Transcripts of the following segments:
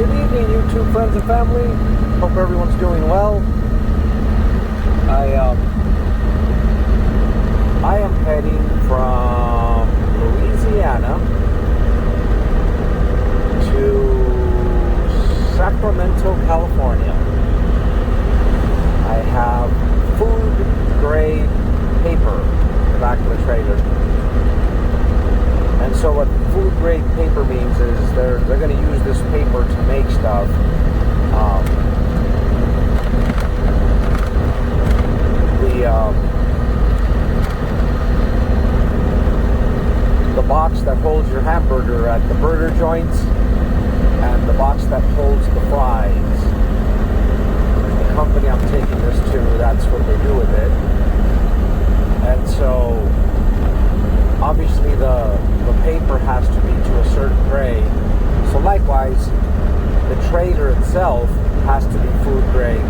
Good evening, YouTube friends and family. Hope everyone's doing well. I am heading from Louisiana to Sacramento, California. I have food grade paper in the back of the trailer. And so what food grade paper means is they're going to use this paper to make stuff. The box that holds your hamburger at the burger joints and the box that holds the fries. The company I'm taking this to, that's what they do with it. And so obviously the paper has to be to a certain grade. So likewise, the trailer itself has to be food grade,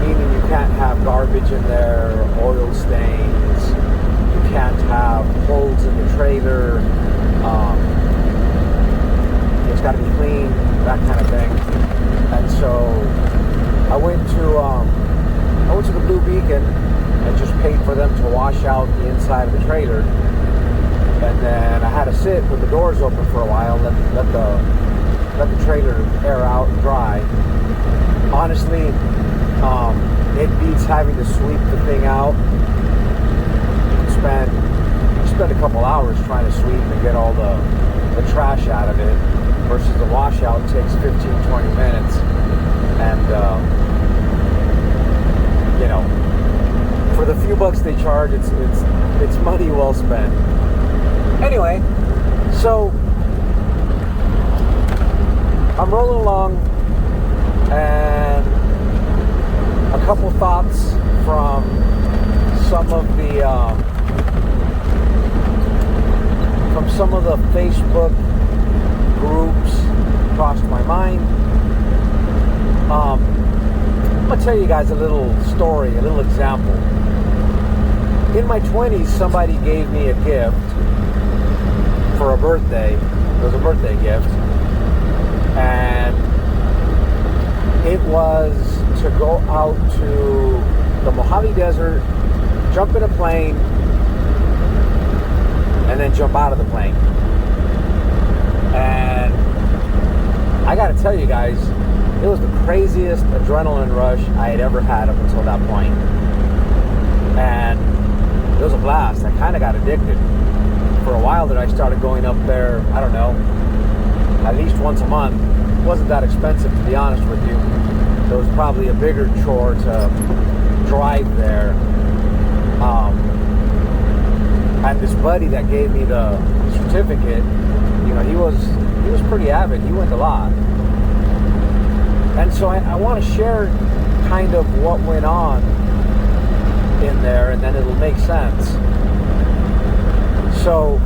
meaning you can't have garbage in there, oil stains, you can't have holes in the trailer, it's got to be clean, that kind of thing. And so I went to the Blue Beacon and just paid for them to wash out the inside of the trailer. And then I had to sit with the doors open for a while, let the trailer air out and dry. Honestly, it beats having to sweep the thing out. You spend a couple hours trying to sweep and get all the trash out of it, versus the washout takes 15-20 minutes. And for the few bucks they charge, it's money well spent. Anyway, so I'm rolling along, and a couple thoughts from some of the Facebook groups crossed my mind. I'm gonna tell you guys a little story, a little example. In my 20s, somebody gave me a gift for a birthday. It was a birthday gift, and it was to go out to the Mojave Desert, jump in a plane, and then jump out of the plane. And I gotta tell you guys, it was the craziest adrenaline rush I had ever had up until that point. And it was a blast. I kind of got addicted. For a while that I started going up there, I don't know, at least once a month. It wasn't that expensive, to be honest with you. It was probably a bigger chore to drive there. And this buddy that gave me the certificate, he was pretty avid. He went a lot. And so I want to share kind of what went on in there, and then it'll make sense. So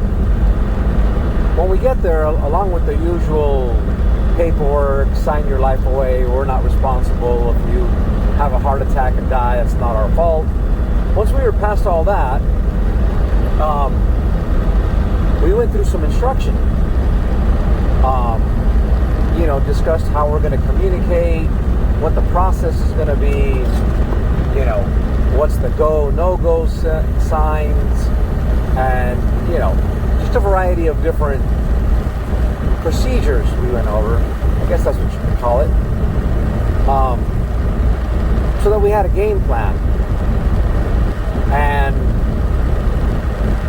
when we get there, along with the usual paperwork, sign your life away, we're not responsible if you have a heart attack and die, that's not our fault. Once we were past all that, we went through some instruction. Discussed how we're going to communicate, what the process is going to be, what's the go, no-go signs, and, just a variety of different procedures we went over. I guess that's what you could call it. So that we had a game plan. And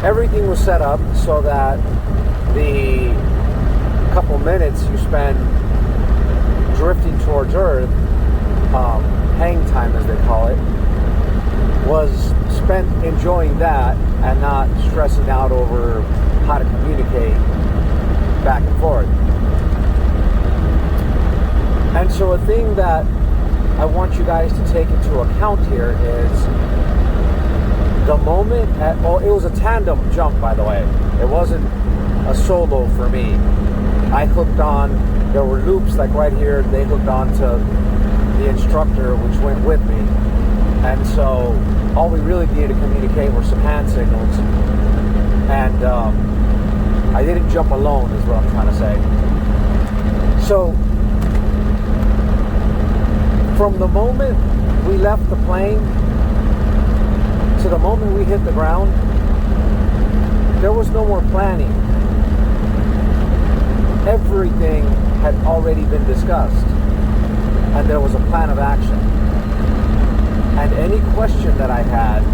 everything was set up so that the couple minutes you spend drifting towards Earth, hang time as they call it, was spent enjoying that and not stressing out over how to communicate back and forth. And so a thing that I want you guys to take into account here is the moment it was a tandem jump, by the way. It wasn't a solo for me. I hooked on, there were loops like right here, they hooked on to the instructor, which went with me. And so all we really needed to communicate were some hand signals. And I didn't jump alone, is what I'm trying to say. So from the moment we left the plane to the moment we hit the ground, there was no more planning. Everything had already been discussed, and there was a plan of action. And any question that I had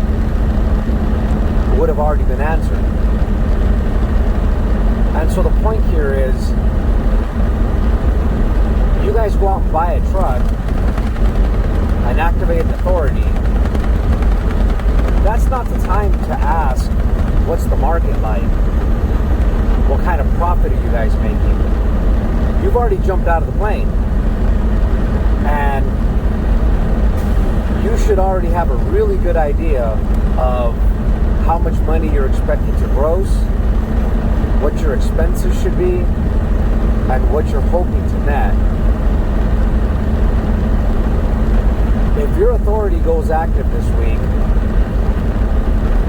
would have already been answered. And so the point here is, you guys go out and buy a truck and activate an authority. That's not the time to ask, what's the market like? What kind of profit are you guys making? You've already jumped out of the plane. And you should already have a really good idea of how much money you're expecting to gross, what your expenses should be, and what you're hoping to net. If your authority goes active this week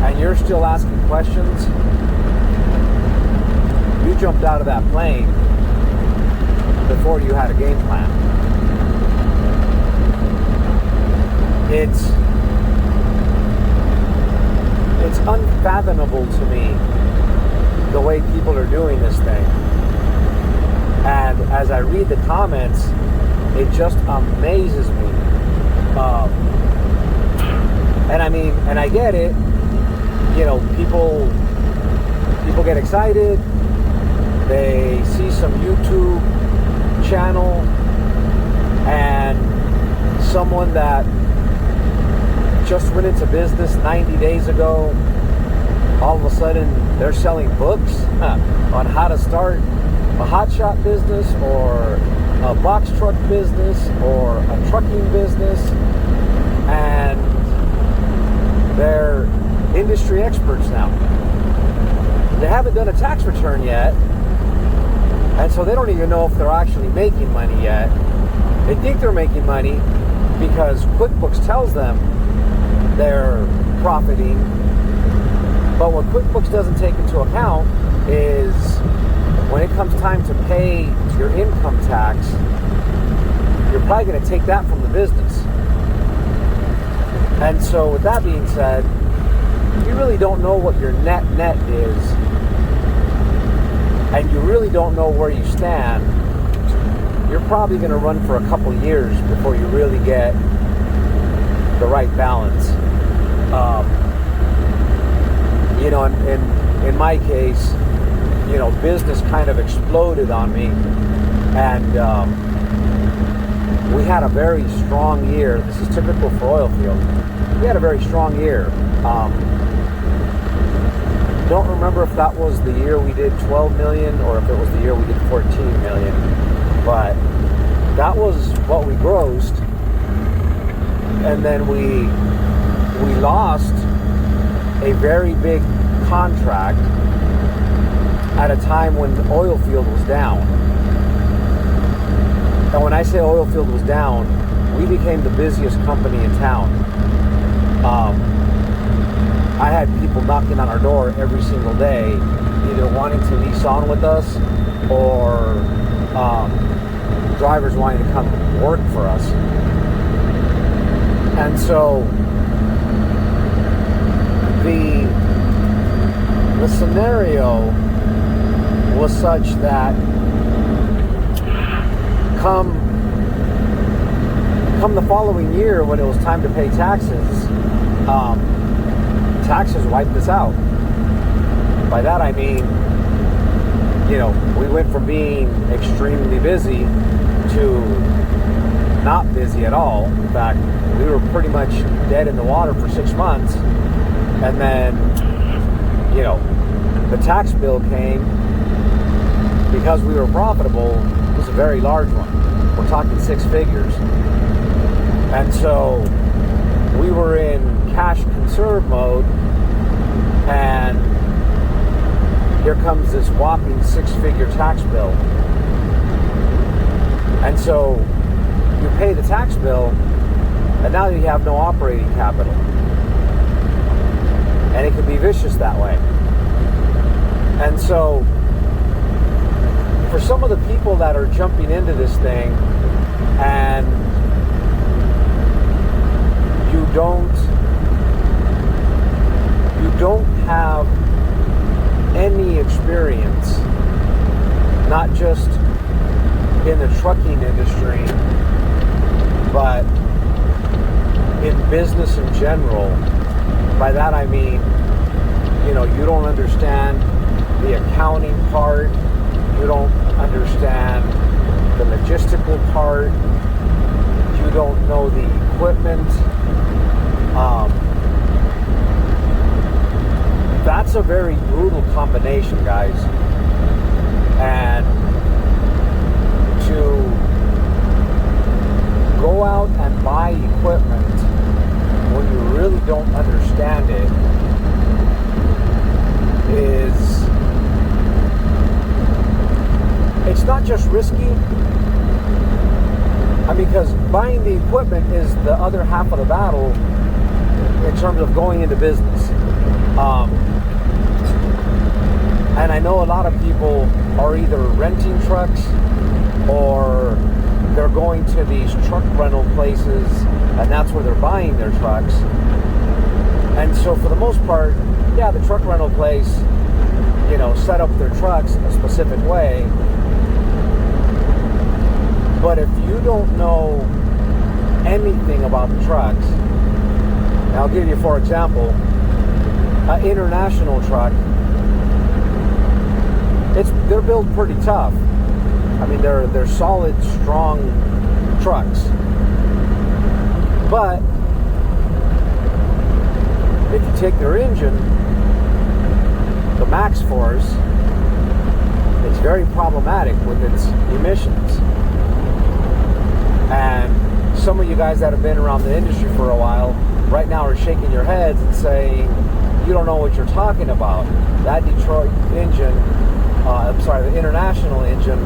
and you're still asking questions, you jumped out of that plane before you had a game plan. It's unfathomable to me the way people are doing this thing. And as I read the comments, it just amazes me. And I mean, and I get it. You know, people get excited. They see some YouTube channel and someone that just went into business 90 days ago, all of a sudden they're selling books on how to start a hotshot business or a box truck business or a trucking business, and they're industry experts now. They haven't done a tax return yet, and so they don't even know if they're actually making money yet. They think they're making money because QuickBooks tells them they're profiting, but what QuickBooks doesn't take into account is when it comes time to pay your income tax, you're probably going to take that from the business. And so with that being said, you really don't know what your net is, and you really don't know where you stand. You're probably going to run for a couple years before you really get the right balance. You know, in my case, you know, business kind of exploded on me, and we had a very strong year. This is typical for oil field. We had a very strong year. Don't remember if that was the year we did 12 million or if it was the year we did 14 million, but that was what we grossed. And then we lost a very big contract at a time when the oil field was down. And when I say oil field was down, we became the busiest company in town. I had people knocking on our door every single day, either wanting to lease on with us or drivers wanting to come work for us. And so the scenario was such that come the following year, when it was time to pay taxes, taxes wiped us out. By that I mean, you know, we went from being extremely busy to not busy at all. In fact, we were pretty much dead in the water for 6 months. And then, you know, the tax bill came. Because we were profitable, it was a very large one. We're talking 6 figures. And so we were in cash conserve mode, and here comes this whopping 6-figure tax bill. And so you pay the tax bill, and now you have no operating capital. And it can be vicious that way. And so for some of the people that are jumping into this thing and you don't have any experience, not just in the trucking industry, but in business in general. By that I mean, you don't understand the accounting part, you don't understand the logistical part, you don't know the equipment. That's a very brutal combination, guys. And to go out and buy equipment when you really don't understand it it's not just risky. I mean, because buying the equipment is the other half of the battle in terms of going into business. And I know a lot of people are either renting trucks or they're going to these truck rental places, and that's where they're buying their trucks. And so for the most part, yeah, the truck rental place, set up their trucks a specific way. But if you don't know anything about the trucks, and I'll give you, for example, an international truck, they're built pretty tough. I mean, they're solid, strong trucks. But if you take their engine, the max force, it's very problematic with its emissions. And some of you guys that have been around the industry for a while right now are shaking your heads and saying, you don't know what you're talking about. That Detroit engine, the international engine,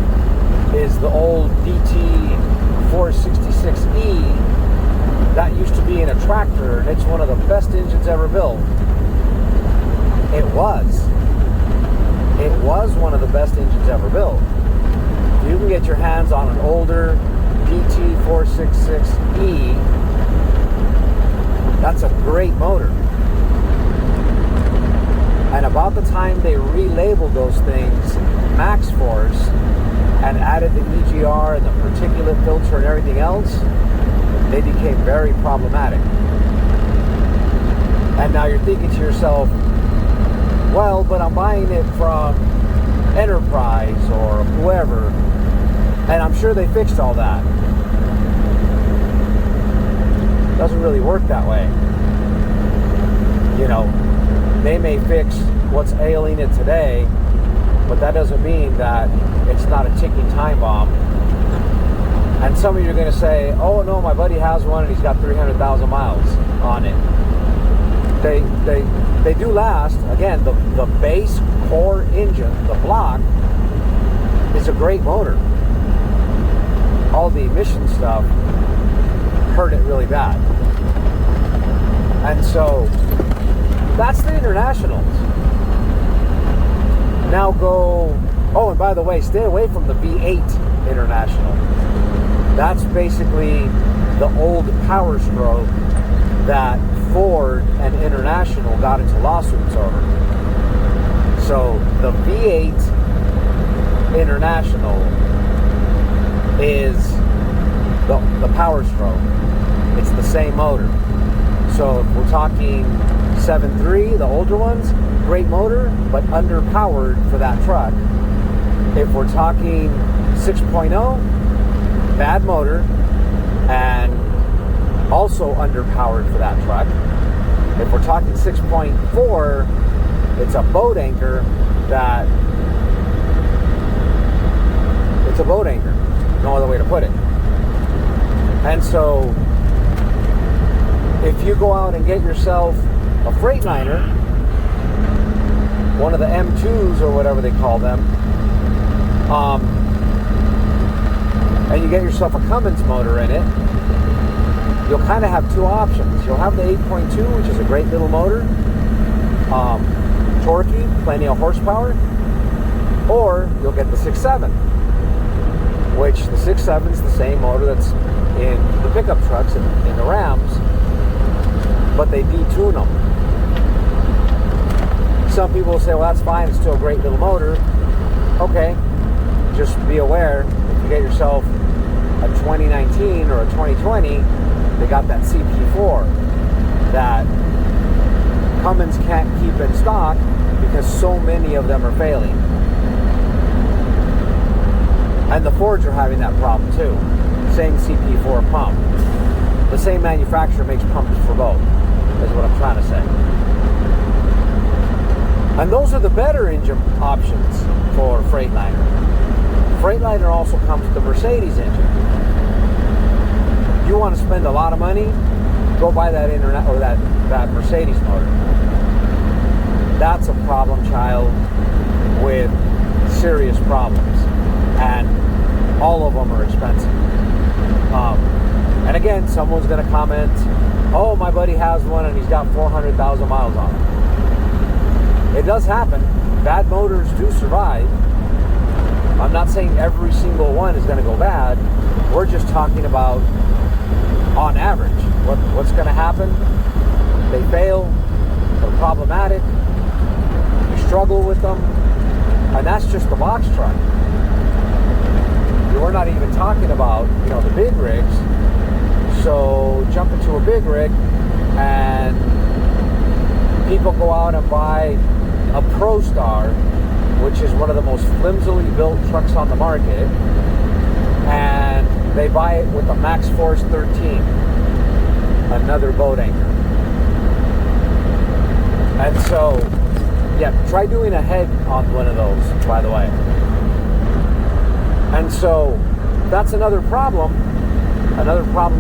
is the old DT466E that used to be in a tractor, and it's one of the best engines ever built. It was one of the best engines ever built. If you can get your hands on an older DT466E, that's a great motor. And about the time they relabeled those things Max Force and added the EGR and the particulate filter and everything else, they became very problematic. And now you're thinking to yourself, well, but I'm buying it from Enterprise or whoever, and I'm sure they fixed all that. It doesn't really work that way. They may fix what's ailing it today, but that doesn't mean that it's not a ticking time bomb. And some of you are going to say, oh no, my buddy has one and he's got 300,000 miles on it. They do last. Again, the base core engine, the block, is a great motor. All the emission stuff hurt it really bad. And so that's the internationals. Now and by the way, stay away from the V8 International. That's basically the old Power Stroke that Ford and International got into lawsuits over. So the V8 International is the Power Stroke. It's the same motor. So if we're talking 7.3, the older ones, great motor, but underpowered for that truck. If we're talking 6.0, bad motor, and also underpowered for that truck. If we're talking 6.4, it's a boat anchor no other way to put it. And so if you go out and get yourself a Freightliner, one of the M2s or whatever they call them, and you get yourself a Cummins motor in it, you'll kind of have two options. You'll have the 8.2, which is a great little motor, torquey, plenty of horsepower, or you'll get the 6.7. which the 6.7 is the same motor that's in the pickup trucks and in the Rams, but they detune them. Some people will say, well, that's fine, it's still a great little motor. Okay, just be aware, if you get yourself a 2019 or a 2020, they got that CP4 that Cummins can't keep in stock because so many of them are failing. And the Fords are having that problem too. Same CP4 pump. The same manufacturer makes pumps for both, is what I'm trying to say. And those are the better engine options for Freightliner. Freightliner also comes with the Mercedes engine. You want to spend a lot of money, go buy that that Mercedes motor. That's a problem child with serious problems, and all of them are expensive. And again, someone's going to comment, oh, my buddy has one and he's got 400,000 miles on it. It does happen. Bad motors do survive. I'm not saying every single one is going to go bad. We're just talking about on average. What's going to happen? They fail. They're problematic. You struggle with them. And that's just the box truck. We're not even talking about, the big rigs. So jump into a big rig and people go out and buy a ProStar, which is one of the most flimsily built trucks on the market, and they buy it with a Max Force 13, another boat anchor. And so, yeah, try doing a head on one of those, by the way. And so, that's another problem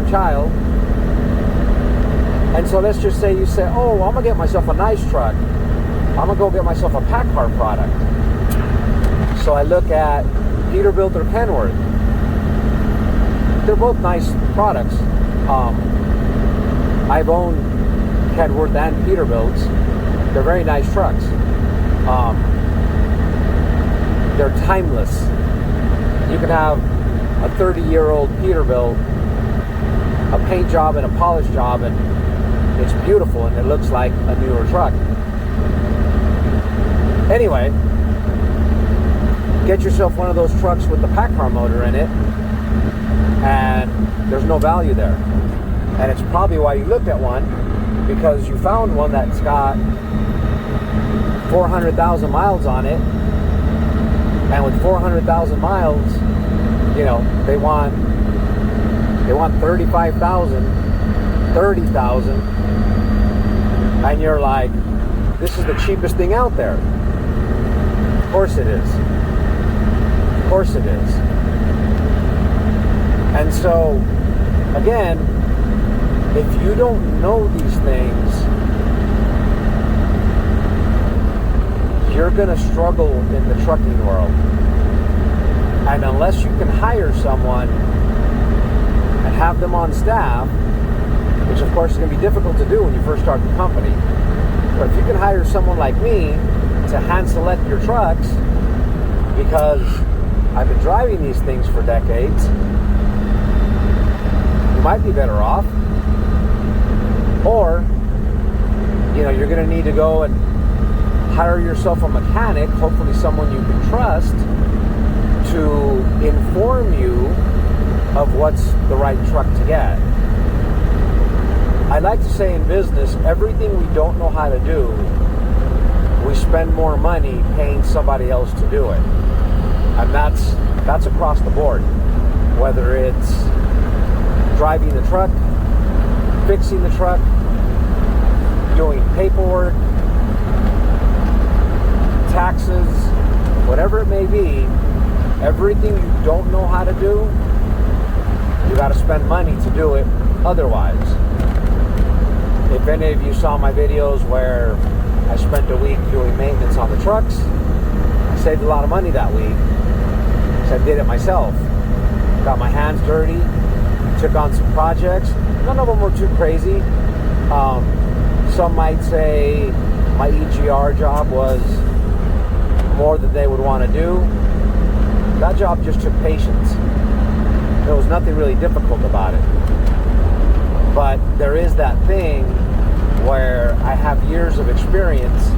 child. And so let's just say you say, oh, I'm going to get myself a nice truck. I'm going to go get myself a PACCAR product. So I look at Peterbilt or Kenworth. They're both nice products. I've owned Kenworth and Peterbilts. They're very nice trucks. They're timeless. You can have a 30-year-old Peterbilt, a paint job and a polish job, and it's beautiful and it looks like a newer truck. Anyway, get yourself one of those trucks with the PACCAR motor in it, and there's no value there. And it's probably why you looked at one, because you found one that's got 400,000 miles on it, and with 400,000 miles, they want 35,000, 30,000, and you're like, this is the cheapest thing out there. Of course it is. Of course it is. And so, again, if you don't know these things, you're going to struggle in the trucking world. And unless you can hire someone and have them on staff, which of course is going to be difficult to do when you first start the company, but if you can hire someone like me to hand select your trucks, because I've been driving these things for decades, you might be better off. Or, you're going to need to go and hire yourself a mechanic, hopefully someone you can trust, to inform you of what's the right truck to get. I like to say in business, everything we don't know how to do, we spend more money paying somebody else to do it. And that's across the board. Whether it's driving the truck, fixing the truck, doing paperwork, taxes, whatever it may be, everything you don't know how to do, you got to spend money to do it otherwise. If any of you saw my videos where I spent a week doing maintenance on the trucks, I saved a lot of money that week because I did it myself. Got my hands dirty, took on some projects. None of them were too crazy. Some might say my EGR job was more than they would want to do. That job just took patience. There was nothing really difficult about it. But there is that thing where I have years of experience,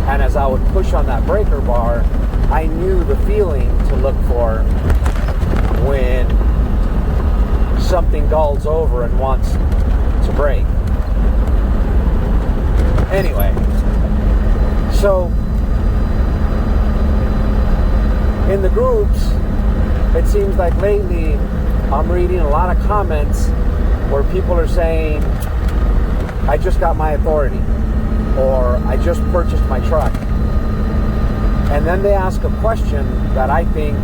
and as I would push on that breaker bar, I knew the feeling to look for when something dulls over and wants to break. Anyway, so in the groups, it seems like lately I'm reading a lot of comments where people are saying, I just got my authority, or I just purchased my truck. And then they ask a question that I think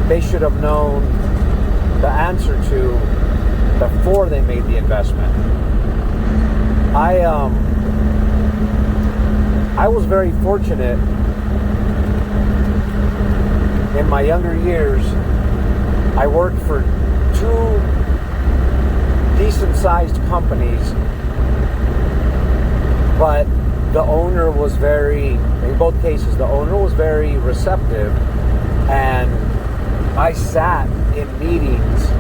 they should have known the answer to before they made the investment. I was very fortunate in my younger years. I worked for 2 decent-sized companies, but the owner was in both cases, the owner was very receptive, and I sat in meetings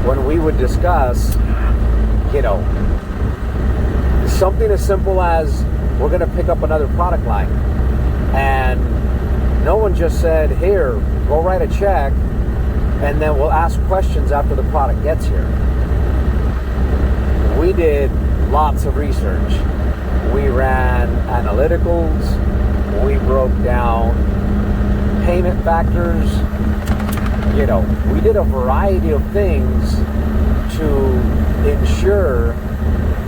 when we would discuss, something as simple as, we're going to pick up another product line. And no one just said, here, go write a check, and then we'll ask questions after the product gets here. We did lots of research. We ran analyticals. We broke down payment factors. We did a variety of things to ensure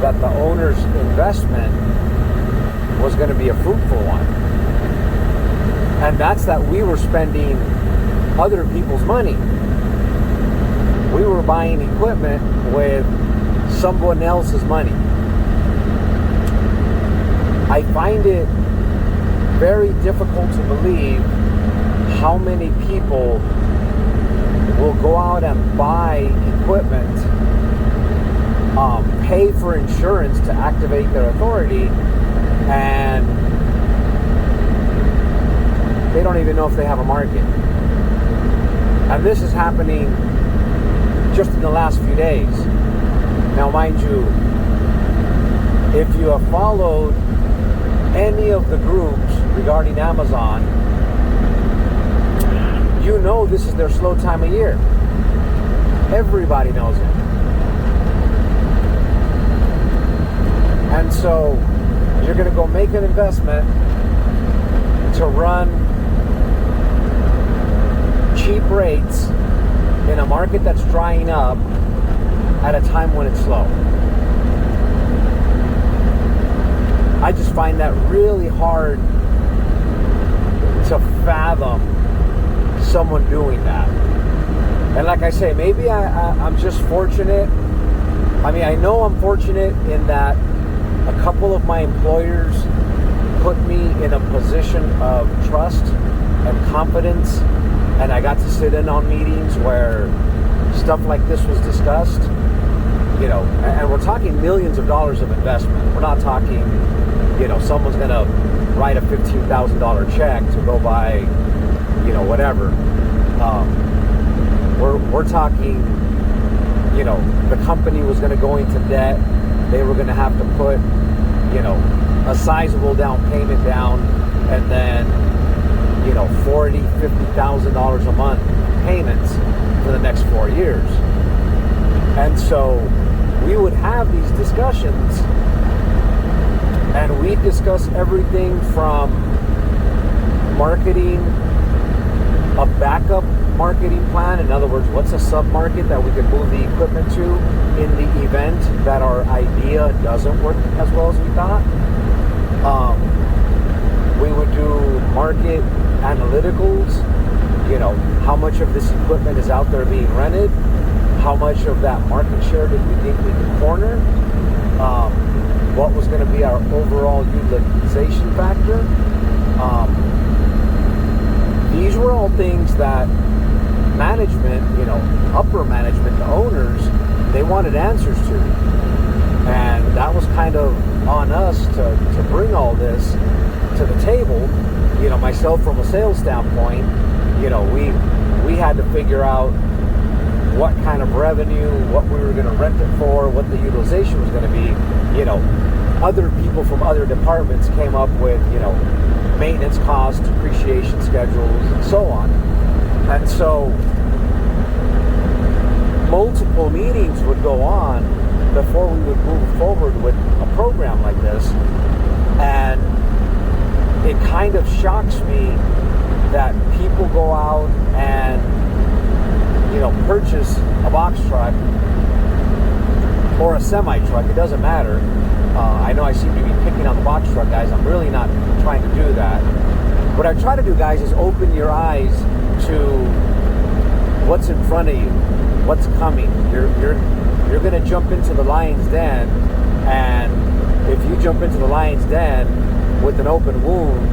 that the owner's investment was going to be a fruitful one. And that's that we were spending other people's money. We were buying equipment with someone else's money. I find it very difficult to believe how many people will go out and buy equipment, pay for insurance to activate their authority, and they don't even know if they have a market. And this is happening just in the last few days. Now, mind you, if you have followed any of the groups regarding Amazon, you know this is their slow time of year. Everybody knows it. And so you're going to go make an investment to run cheap rates in a market that's drying up at a time when it's slow. I just find that really hard to fathom someone doing that. And like I say, maybe I'm just fortunate. I mean, I know I'm fortunate in that a couple of my employers put me in a position of trust and confidence, and I got to sit in on meetings where stuff like this was discussed, and we're talking millions of dollars of investment. We're not talking, someone's going to write a $15,000 check to go buy, whatever. We're talking, the company was going to go into debt. They were going to have to put, a sizable down payment down, and then, $40,000, $50,000 a month payments for the next 4 years. And so we would have these discussions, and we'd discuss everything from marketing, a backup marketing plan. In other words, what's a sub-market that we could move the equipment to in the event that our idea doesn't work as well as we thought. We would do market analyticals, how much of this equipment is out there being rented, how much of that market share did we think we could corner, what was going to be our overall utilization factor. These were all things that management, upper management, the owners, they wanted answers to. And that was kind of on us to bring all this to the table. Myself from a sales standpoint, we had to figure out what kind of revenue, what we were going to rent it for, what the utilization was going to be. Other people from other departments came up with, maintenance costs, depreciation schedules, and so on. And so multiple meetings would go on before we would move forward with a program like this. And it kind of shocks me that people go out and, purchase a box truck or a semi-truck. It doesn't matter. I know I seem to be picking on the box truck guys. I'm really not trying to do that. What I try to do, guys, is open your eyes to what's in front of you, what's coming. You're going to jump into the lion's den, and if you jump into the lion's den with an open wound,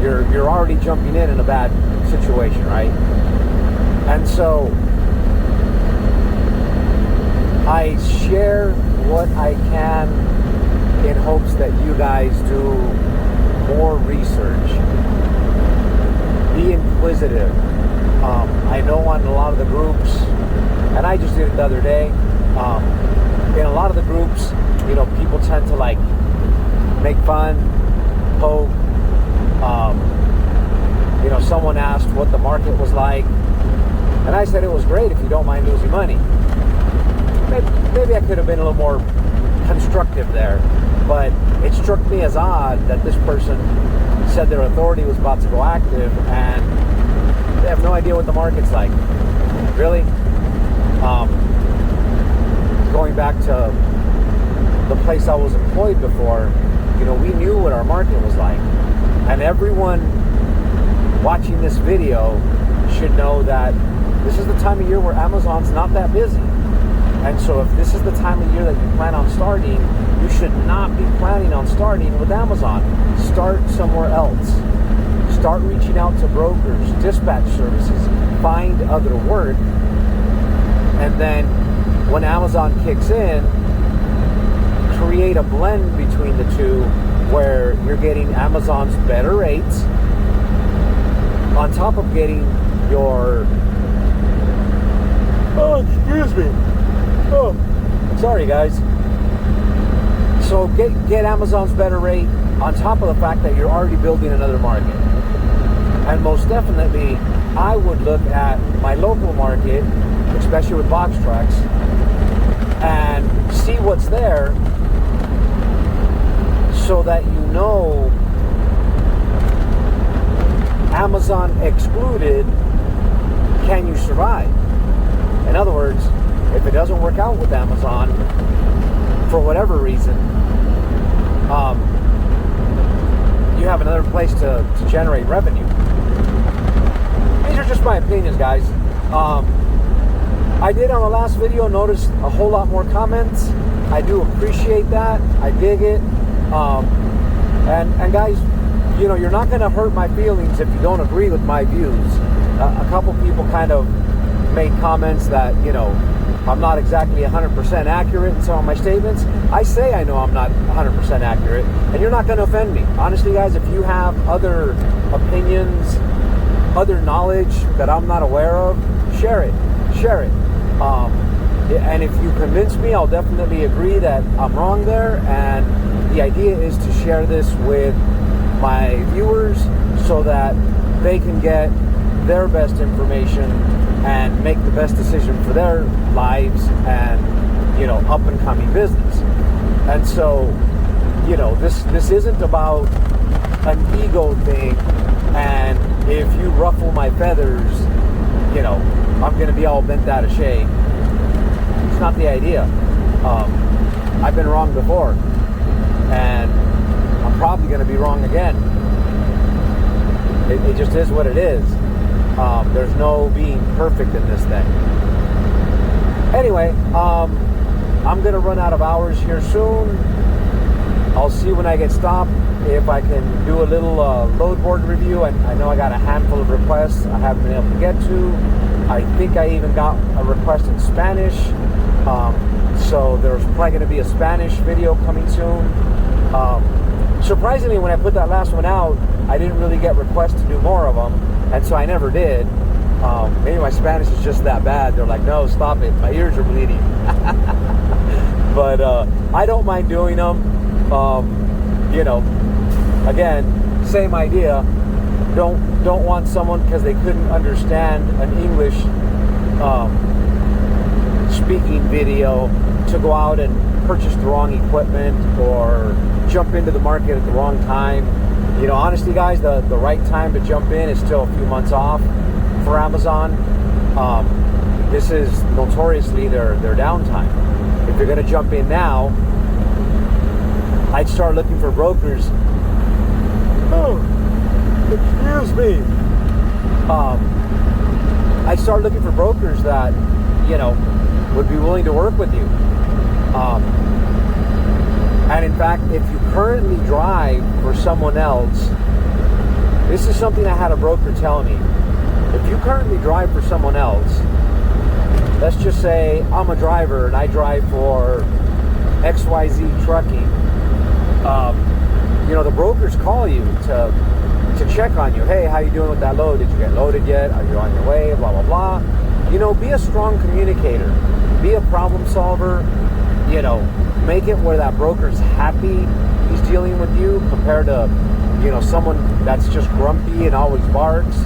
you're already jumping in a bad situation, right? And so I share what I can in hopes that you guys do more research. Be inquisitive. I know on a lot of the groups, and I just did it the other day, in a lot of the groups, people tend to make fun, poke. Someone asked what the market was like, and I said it was great if you don't mind losing money. Maybe I could have been a little more constructive there, but it struck me as odd that this person said their authority was about to go active and they have no idea what the market's like. Really? Going back to the place I was employed before, we knew what our market was like. And everyone watching this video should know that this is the time of year where Amazon's not that busy. And so if this is the time of year that you plan on starting, you should not be planning on starting with Amazon. Start somewhere else. Start reaching out to brokers, dispatch services, find other work. And then when Amazon kicks in, create a blend between the two where you're getting Amazon's better rates on top of getting your... Oh, excuse me. Oh, sorry guys. So get Amazon's better rate on top of the fact that you're already building another market. And most definitely, I would look at my local market, especially with box trucks, and see what's there so that Amazon excluded, can you survive? In other words, if it doesn't work out with Amazon for whatever reason, you have another place to generate revenue. These are just my opinions, guys. I did on the last video notice a whole lot more comments. I do appreciate that. I dig it. And guys, you're not going to hurt my feelings if you don't agree with my views. A couple people kind of made comments that, I'm not exactly 100% accurate in some of my statements. I say I know I'm not 100% accurate, and you're not going to offend me. Honestly, guys, if you have other opinions, other knowledge that I'm not aware of, share it. And if you convince me, I'll definitely agree that I'm wrong there. And the idea is to share this with my viewers so that they can get their best information and make the best decision for their lives and, up and coming business. And so, this isn't about an ego thing. And if you ruffle my feathers, I'm going to be all bent out of shape. It's not the idea. I've been wrong before, and I'm probably going to be wrong again. It just is what it is. There's no being perfect in this thing. Anyway, I'm going to run out of hours here soon. I'll see when I get stopped if I can do a little load board review. I know I got a handful of requests I haven't been able to get to. I think I even got a request in Spanish. So there's probably going to be a Spanish video coming soon. Surprisingly, when I put that last one out, I didn't really get requests to do more of them, and so I never did. Maybe my Spanish is just that bad. They're like, no, stop it. My ears are bleeding. But I don't mind doing them. You know, again, same idea. Don't want someone because they couldn't understand an English speaking video to go out and purchase the wrong equipment or jump into the market at the wrong time. You know, honestly, guys, the right time to jump in is still a few months off for Amazon. This is notoriously their downtime. If you're going to jump in now, I'd start looking for brokers. Oh, excuse me. I'd start looking for brokers that, you know, would be willing to work with you. And in fact, if you currently drive for someone else, this is something I had a broker tell me. If you currently drive for someone else, let's just say I'm a driver and I drive for XYZ Trucking, you know, the brokers call you to check on you. Hey, how you doing with that load? Did you get loaded yet? Are you on your way? Blah, blah, blah. You know, be a strong communicator. Be a problem solver. You know, make it where that broker's happy he's dealing with you compared to, you know, someone that's just grumpy and always barks.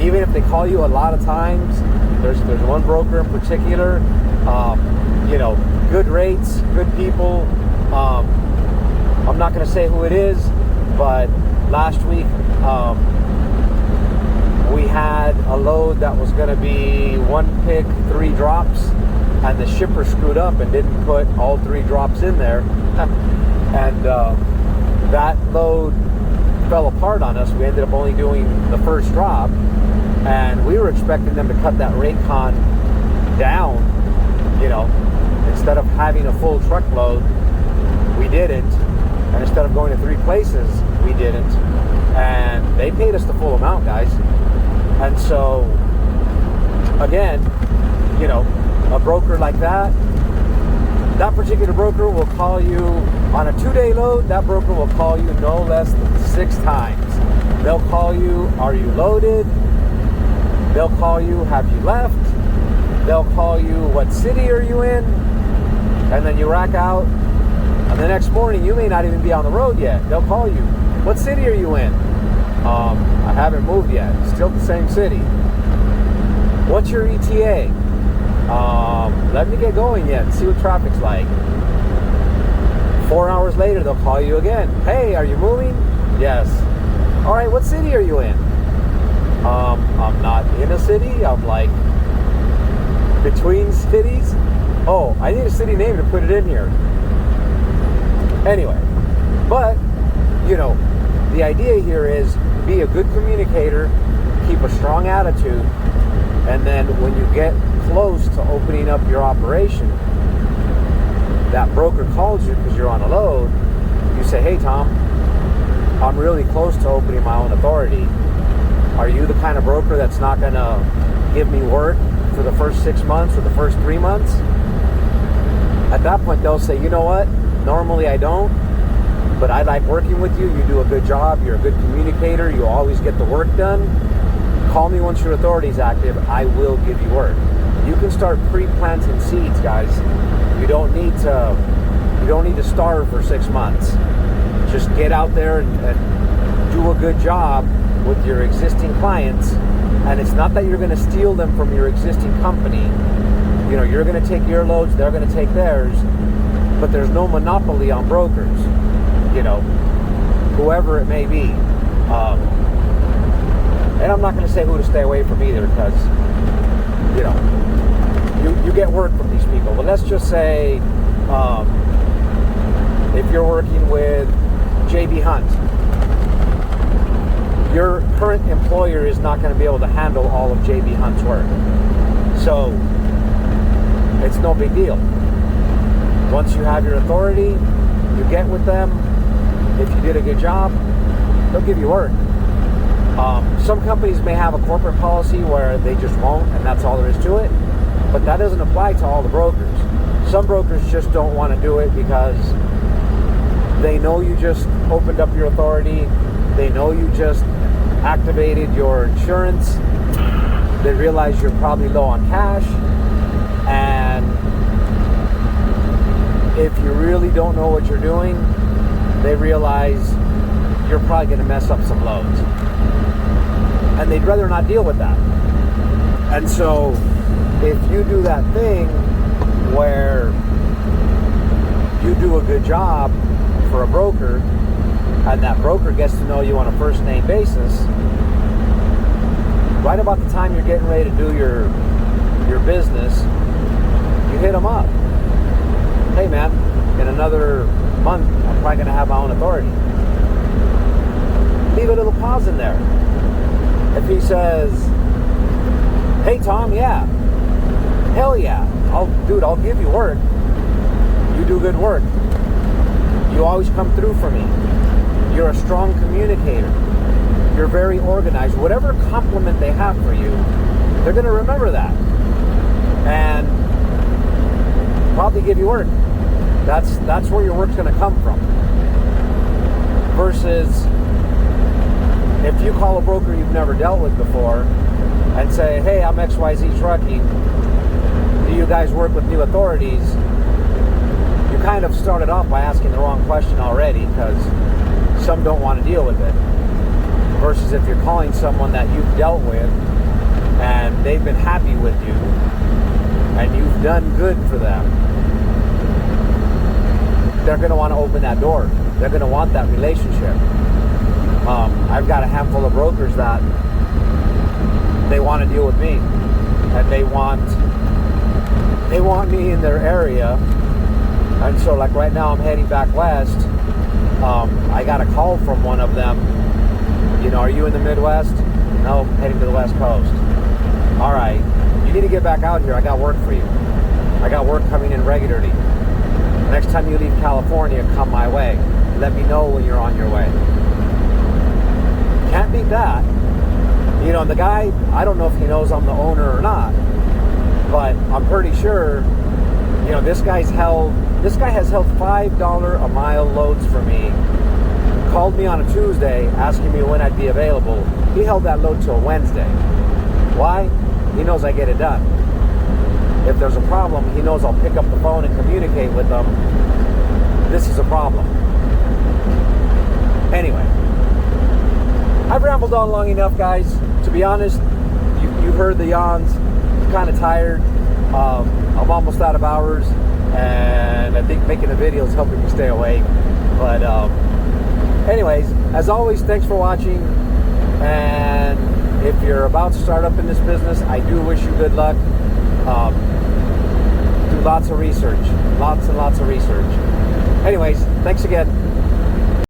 Even if they call you a lot of times, there's one broker in particular, you know, good rates, good people. I'm not going to say who it is, but last week we had a load that was going to be 1 pick, 3 drops, and the shipper screwed up and didn't put all 3 drops in there. And that load fell apart on us. We ended up only doing the first drop, and we were expecting them to cut that rate con down. You know, instead of having a full truckload, we didn't. And instead of going to 3 places, we didn't. And they paid us the full amount, guys. And so, again, you know, a broker like that particular broker will call you on a 2-day load. That broker will call you no less than 6 times. They'll call you, are you loaded? They'll call you, have you left? They'll call you, what city are you in? And then you rack out, and the next morning you may not even be on the road yet. They'll call you, what city are you in? I haven't moved yet. Still the same city. What's your ETA? Let me get going yet and see what traffic's like. 4 hours later, they'll call you again. Hey, are you moving? Yes. All right, what city are you in? I'm not in a city. I'm like between cities. Oh, I need a city name to put it in here. Anyway, but, you know, the idea here is be a good communicator, keep a strong attitude, and then when you get close to opening up your operation, that broker calls you because you're on a load. You say, hey, Tom, I'm really close to opening my own authority. Are you the kind of broker that's not going to give me work for the first 6 months or the first 3 months? At that point, they'll say, you know what? Normally I don't, but I like working with you. You do a good job. You're a good communicator. You always get the work done. Call me once your authority is active. I will give you work. You can start pre-planting seeds, guys. You don't need to starve for 6 months. Just get out there and do a good job with your existing clients. And it's not that you're going to steal them from your existing company. You know, you're going to take your loads, they're going to take theirs, but there's no monopoly on brokers. You know, whoever it may be. And I'm not going to say who to stay away from either, because, you know, you get work from these people. But let's just say if you're working with JB Hunt, your current employer is not going to be able to handle all of JB Hunt's work. So it's no big deal. Once you have your authority, you get with them. If you did a good job, they'll give you work. Some companies may have a corporate policy where they just won't, and that's all there is to it. But that doesn't apply to all the brokers. Some brokers just don't want to do it because they know you just opened up your authority. They know you just activated your insurance. They realize you're probably low on cash, and if you really don't know what you're doing, they realize you're probably going to mess up some loads. And they'd rather not deal with that. And so if you do that thing where you do a good job for a broker, and that broker gets to know you on a first name basis, right about the time you're getting ready to do your business, you hit them up. Hey man, in another month, I'm probably going to have my own authority. Leave a little pause in there. If he says, hey Tom, yeah, hell yeah, I'll give you work. You do good work. You always come through for me. You're a strong communicator. You're very organized. Whatever compliment they have for you, they're going to remember that and probably give you work. That's where your work's going to come from. Versus if you call a broker you've never dealt with before and say, hey, I'm XYZ Trucking. Do you guys work with new authorities? You kind of started off by asking the wrong question already, because some don't want to deal with it. Versus if you're calling someone that you've dealt with and they've been happy with you and you've done good for them, they're going to want to open that door. They're going to want that relationship. I've got a handful of brokers that they want to deal with me, and they want me in their area. And so like right now I'm heading back west. I got a call from one of them. You know, are you in the Midwest? No, I'm heading to the West Coast. All right, you need to get back out here. I got work for you. I got work coming in regularly. Next time you leave California, come my way. Let me know when you're on your way. Can't beat that. You know, the guy, I don't know if he knows I'm the owner or not, but I'm pretty sure, you know, this guy has held $5 a mile loads for me. Called me on a Tuesday asking me when I'd be available. He held that load till Wednesday. Why? He knows I get it done. If there's a problem, he knows I'll pick up the phone and communicate with them. This is a problem. Anyway, I've rambled on long enough, guys. To be honest, you heard the yawns. I'm kind of tired. I'm almost out of hours, and I think making a video is helping me stay awake. But anyways, as always, thanks for watching. And if you're about to start up in this business, I do wish you good luck. Do lots of research. Lots and lots of research. Anyways, thanks again.